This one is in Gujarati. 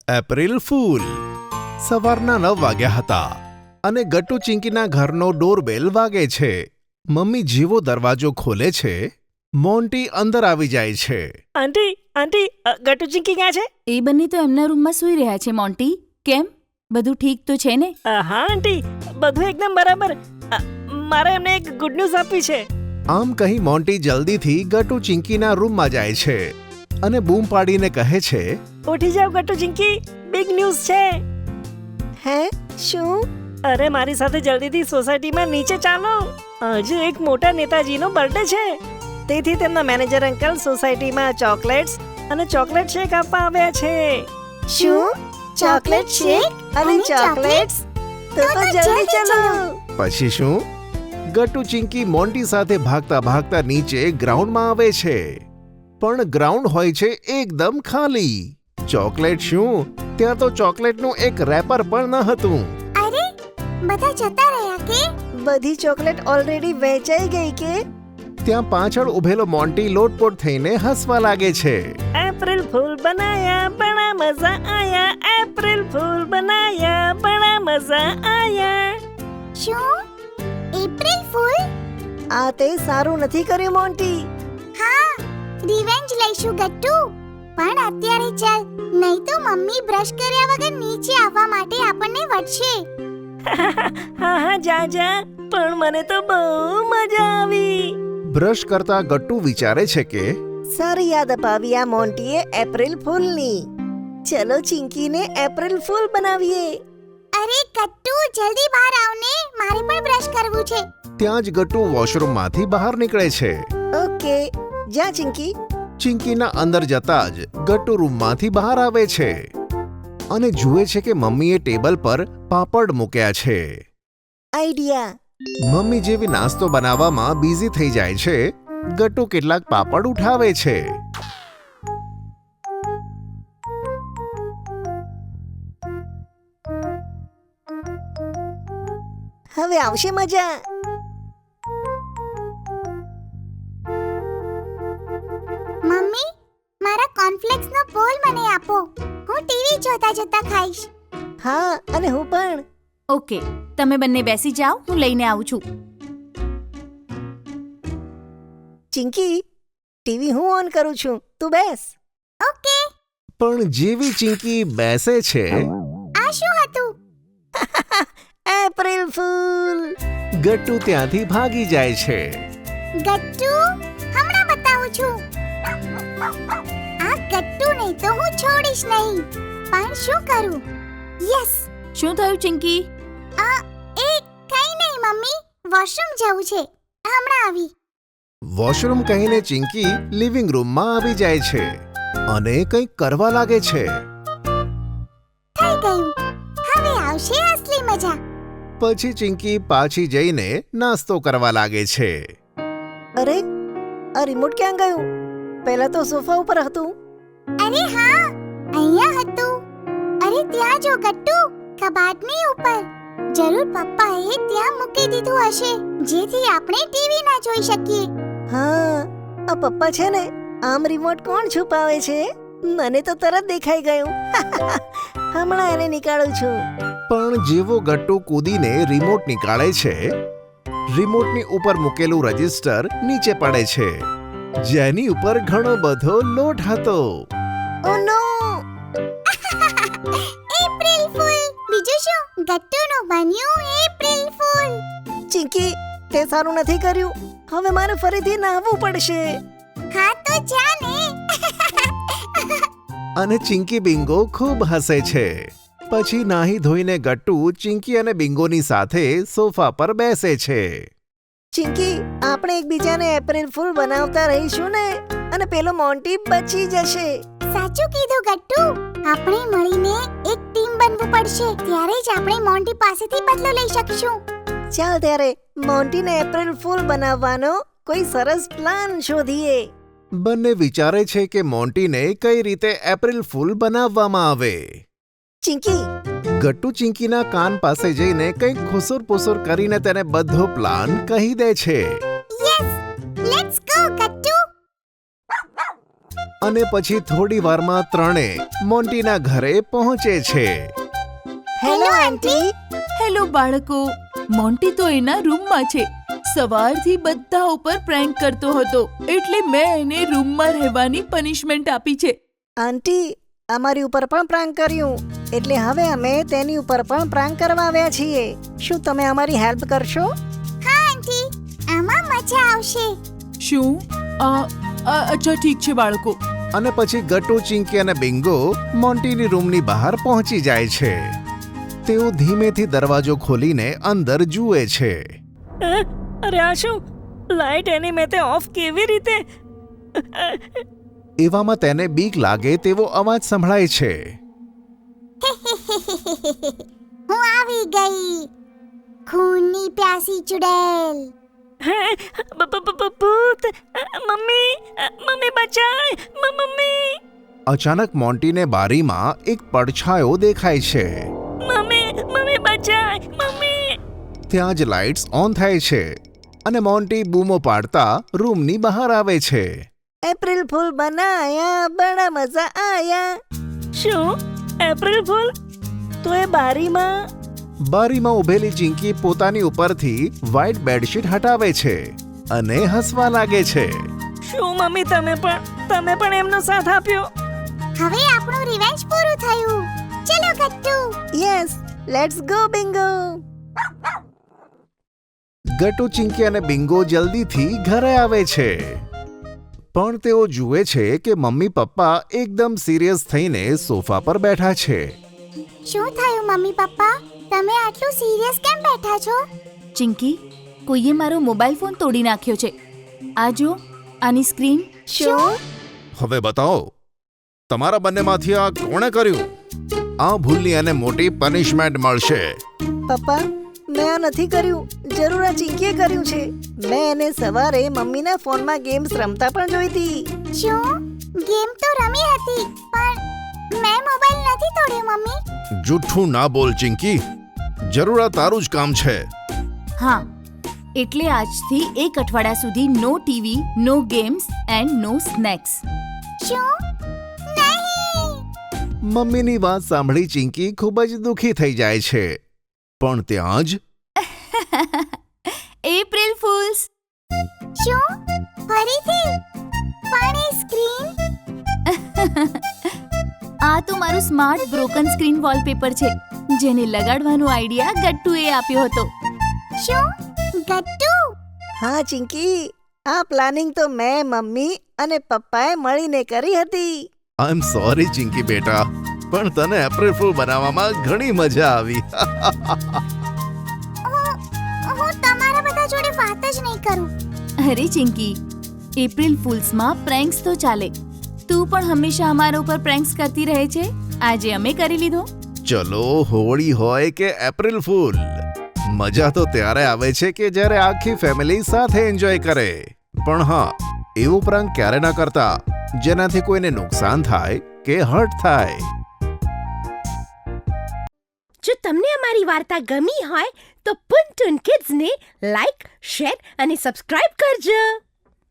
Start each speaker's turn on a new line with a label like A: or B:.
A: April fool. સવારના 9 વાગ્યા હતા અને ગટ્ટુ ચિંકીના ઘરનો ડોરબેલ વાગે છે. મમ્મી જેવો દરવાજો ખોલે છે, મોન્ટી અંદર આવી જાય છે.
B: આંટી આંટી ગટ્ટુ ચિંકી ક્યાં છે?
C: એ બંને તો એમના રૂમમાં સૂઈ રહ્યા છે. મોન્ટી, કેમ? બધું ઠીક તો છે ને?
B: હા આંટી, બધું એકદમ બરાબર. મારે એમને એક ગુડ ન્યૂઝ આપવી છે.
A: આમ કહી મોન્ટી જલ્દીથી ગટ્ટુ ચિંકીના રૂમમાં જાય છે અને બૂમ પાડીને કહે છે,
B: ઉઠી જાવ ગટ્ટુ ચિંકી, બિગ ન્યૂઝ છે. હે, શું? અરે મારી સાથે જલ્દીથી સોસાયટીમાં નીચે ચાલો. આજે એક મોટા નેતાજીનો બર્થડે છે, તેથી તેમના મેનેજર અંકલ સોસાયટીમાં ચોકલેટ્સ અને ચોકલેટ શેક આપવા આવ્યા છે.
D: શું? ચોકલેટ શેક અને ચોકલેટ્સ?
B: તો જલ્દી ચાલો.
A: પછી શું? ગટ્ટુ ચિંકી મોન્ટી સાથે ભાગતા ભાગતા નીચે ગ્રાઉન્ડમાં આવે છે, પણ ગ્રાઉન્ડ હોય છે એકદમ ખાલી. ચોકલેટ શું? ત્યાં તો ચોકલેટનું એક રેપર પણ ન હતું.
D: અરે, બધા જતા રહ્યા કે?
B: બધી ચોકલેટ ઓલરેડી વેચાઈ ગઈ કે?
A: ત્યાં પાછળ ઉભેલો મોન્ટી લોટપોટ થઈને હસવા લાગે છે.
B: એપ્રિલ ફૂલ બનાયા, બડા મજા આયા. એપ્રિલ ફૂલ બનાયા, બડા મજા આયા.
D: શું? April fool?
B: આ તે સારું નથી કર્યું મોન્ટી.
D: હા, રિવેન્જ લઈશું ગટ્ટુ. પણ અત્યારે ચાલ, નહીં તો મમ્મી બ્રશ કર્યા વગર નીચે આવવા માટે આપણને વળશે.
B: હા હા, જા જા, પણ મને તો બહુ મજા આવી.
A: બ્રશ કરતા ગટ્ટુ વિચારે છે કે
B: સારી યાદ અપાવી આ મોન્ટીએ એપ્રિલ ફૂલની. ચલો ચિંકીને એપ્રિલ ફૂલ બનાવીએ.
D: અરે ગટ્ટુ, જલ્દી બહાર આવને, મારે પણ બ્રશ કરવું છે.
A: ત્યાં જ ગટ્ટુ વોશરૂમમાંથી બહાર નીકળે છે.
B: ઓકે, જા ચિંકી.
A: ચિંકીના અંદર જતા જ ગટ્ટુ રૂમમાંથી બહાર આવે છે અને જુએ છે કે મમ્મીએ ટેબલ પર પાપડ મૂક્યા છે.
B: આઈડિયા.
A: મમ્મી જેવી નાસ્તો બનાવવામાં બિઝી થઈ જાય છે, ગટ્ટુ કેટલાક પાપડ ઉઠાવે છે.
B: હવે આવશે મજા.
D: મમ્મી, મારા કોર્નફ્લેક્સનો બોલ મને આપો. હું ટીવી જોતા જોતા ખાઈશ.
B: હા, અને હું પણ.
C: ઓકે, તમે બંને બેસી જાઓ, હું લઈને આવું છું.
B: ચિંકી, ટીવી હું ઓન કરું છું, તું બેસ.
D: ઓકે.
A: પણ જેવી ચિંકી બેસે છે,
D: આ શું હતું?
B: April fool.
A: ગટ્ટુ ત્યાંથી ભાગી જાય છે.
D: ગટ્ટુ, હમણાં બતાવું છું. આ ગટ્ટુને તો હું છોડીશ નહીં. પણ શું કરું? યસ.
C: શું થયું ચિંકી?
D: કંઈ નહીં મમ્મી, વોશરૂમ જવું છે. હમણાં આવી.
A: વોશરૂમ કહીને ચિંકી લિવિંગ રૂમમાં આવી જાય છે અને કંઈક કરવા લાગે છે.
D: થઈ ગયું. હવે આવશે અસલી મજા.
A: પછી ચિંકી પાછી જઈને નાસ્તો કરવા લાગે છે.
B: અરે, આ રિમોટ ક્યાં ગયું? પહેલા તો સોફા ઉપર હતું.
D: અરે હા, અહીંયા હતું. અરે ત્યાં જો ગટ્ટુ, કબાટની ઉપર. જરૂર પપ્પાએ ત્યાં મૂકી દીધું હશે, જેથી આપણે ટીવી ના જોઈ શકીએ.
B: હા, આ પપ્પા છે ને, આમ રિમોટ કોણ છુપાવે છે? મને તો તરત દેખાઈ ગયું. હમણાં એને નીકાળું છું.
A: પણ જેવો ગટ્ટુ કૂદીને રિમોટ નીકાળે છે, રિમોટની ઉપર મૂકેલું રજિસ્ટર નીચે પડે છે, જેની ઉપર ઘણો બધો લોટ હતો.
B: Oh no!
D: April fool! બીજું શું? ગટ્ટુનું બન્યું એપ્રિલ ફૂલ.
B: ચિંકી, તે સારું નથી કર્યું. હવે મારે ફરીથી નહાવું પડશે.
D: હા તો જા ને.
A: અને ચિંકી બિંગો ખૂબ હસે છે. પછી નાહી ધોઈને ગટ્ટુ ચિંકી અને બિંગોની સાથે સોફા પર બેસે છે.
B: ચિંકી, આપણે એકબીજાને એપ્રિલ ફૂલ બનાવતા રહીશું ને, અને પેલો મોન્ટી બચી જશે.
D: સાચું કીધું ગટ્ટુ. આપણે મળીને એક ટીમ બનવું પડશે, ત્યારે જ આપણે મોન્ટી પાસેથી બદલો લઈ શકીશું.
B: ચાલ ત્યારે મોન્ટીને એપ્રિલ ફૂલ બનાવવાનો કોઈ સરસ પ્લાન શોધીએ.
A: બંને વિચારે છે કે મોન્ટીને કઈ રીતે એપ્રિલ ફૂલ બનાવવામાં આવે.
B: ચિંકી,
A: ગટ્ટુ ચિંકીના કાન પાસે જઈને કંઈક ખુસુર પુસુર કરીને તેને બધો પ્લાન કહી દે છે.
D: Yes, let's go Gattu.
A: અને પછી થોડી વારમાં ત્રણે મોન્ટીના ઘરે પહોંચે છે.
B: Hello aunty.
C: હેલો બાળકો. મોન્ટી તો એના રૂમમાં છે. સવારથી બધા ઉપર પ્રેન્ક કરતો હતો, એટલે મેં એને રૂમમાં રહેવાની પનિશમેન્ટ આપી છે.
B: આંટી, અમારી ઉપર પણ પ્રાંક કર્યું, એટલે હવે અમે તેની ઉપર પણ પ્રાંક કરવા આવ્યા છીએ. શું તમે અમારી હેલ્પ કરશો?
D: હા આંટી, આમાં મજા આવશે.
C: શું? અચ્છા ઠીક છે બાળકો.
A: અને પછી ગટ્ટુ, ચિંકી અને બિંગો મોન્ટીની રૂમની બહાર પહોંચી જાય છે. તેઓ ધીમેથી દરવાજો ખોલીને અંદર જુએ છે.
B: અરે આ શું? લાઇટ એની મેં તે ઓફ કેવી રીતે?
A: એવામાં તેને બીક લાગે તેવો અવાજ સંભળાય છે.
D: હું આવી ગઈ, ખૂનની પ્યાસી ચુડેલ.
B: ભૂત! મમ્મી બચાય! મમ્મી!
A: અચાનક મોન્ટીને બારીમાં એક પડછાયો દેખાય છે.
B: મમ્મી બચાય! મમ્મી!
A: ત્યાં જ લાઇટ્સ ઓન થાય છે અને મોન્ટી બૂમો પાડતા રૂમની બહાર આવે છે.
B: એપ્રિલ ફૂલ બનાયા, બડા મજા આયા. શું? April fool? તો એ બારીમાં?
A: બારીમાં ઊભેલી ચિંકી પોતાની ઉપરથી વ્હાઇટ બેડશીટ હટાવે છે અને હસવા લાગે છે.
B: શું મમ્મી, તમે પણ એમનો સાથ આપ્યો?
D: હવે આપણું રિવેન્જ પૂરું થયું. ચલો Gattu.
B: Yes, let's go Bingo.
A: Gattu, Chinki અને બિંગો જલ્દીથી ઘરે આવે છે. પણ તેઓ જુએ છે કે મમ્મી પપ્પા એકદમ સિરિયસ થઈને સોફા પર બેઠા છે.
D: શું થયું મમ્મી પપ્પા? તમે આટલું સિરિયસ કેમ બેઠા છો?
C: ચિંકી, કોઈએ મારો મોબાઈલ ફોન તોડી નાખ્યો છે. આ જો, આની સ્ક્રીન.
B: શું?
A: હવે બતાવો, તમારા બંનેમાંથી આ કોણે કર્યું? આ ભૂલની અને મોટી પનિશમેન્ટ મળશે.
B: પપ્પા, મેં આ નથી કર્યું. જરૂર આ ચિંકીએ કર્યું છે. મેં એને સવારે મમ્મીના ફોનમાં ગેમ્સ રમતા પણ જોઈ હતી.
D: શું? ગેમ તો રમી હતી, પણ મેં મોબાઈલ નથી તોડ્યો મમ્મી.
A: જૂઠું ના બોલ ચિંકી, જરૂર આ તારું જ કામ છે.
C: હા, એટલે આજથી 1 અઠવાડિયા સુધી no TV, no games and no snacks.
D: શું? નહીં.
A: મમ્મીની વાત સાંભળી ચિંકી ખૂબ જ દુઃખી થઈ જાય છે. પણ ત્યાં જ
C: એપ્રિલ ફૂલ્સ.
D: શું? ફરીથી? પણ એ સ્ક્રીન?
C: આ તો મારું સ્માર્ટ બ્રોકન સ્ક્રીન વોલપેપર છે, જેને લગાડવાનો આઈડિયા ગટ્ટુએ આપ્યો હતો.
D: શું? ગટ્ટુ?
B: હા ચિંકી, આ પ્લાનિંગ તો મેં, મમ્મી અને પપ્પાએ મળીને કરી હતી.
A: આઈ એમ સોરી ચિંકી બેટા, પણ તને એપ્રિલ ફૂલ બનાવવામાં ઘણી મજા આવી.
D: હું તમારા બધા જોડે વાત જ નહીં કરું.
C: અરે ચિંકી, એપ્રિલ ફૂલ્સમાં પ્રેન્ક્સ તો ચાલે. તું પણ હંમેશા અમારા ઉપર પ્રેન્ક્સ કરતી રહે છે. આજે અમે કરી લીધો.
A: ચલો, હોળી હોય કે એપ્રિલ ફૂલ, મજા તો ત્યારે આવે છે કે જ્યારે આખી ફેમિલી સાથે એન્જોય કરે. પણ હા, એવું પ્રાંક ક્યારે ના કરતા જેનાથી કોઈને નુકસાન થાય કે હર્ટ થાય.
E: જો તમને અમારી વાર્તા ગમી હોય તો પુન ટુન કિડ્સને લાઈક, શેર અને સબસ્ક્રાઇબ કરજો.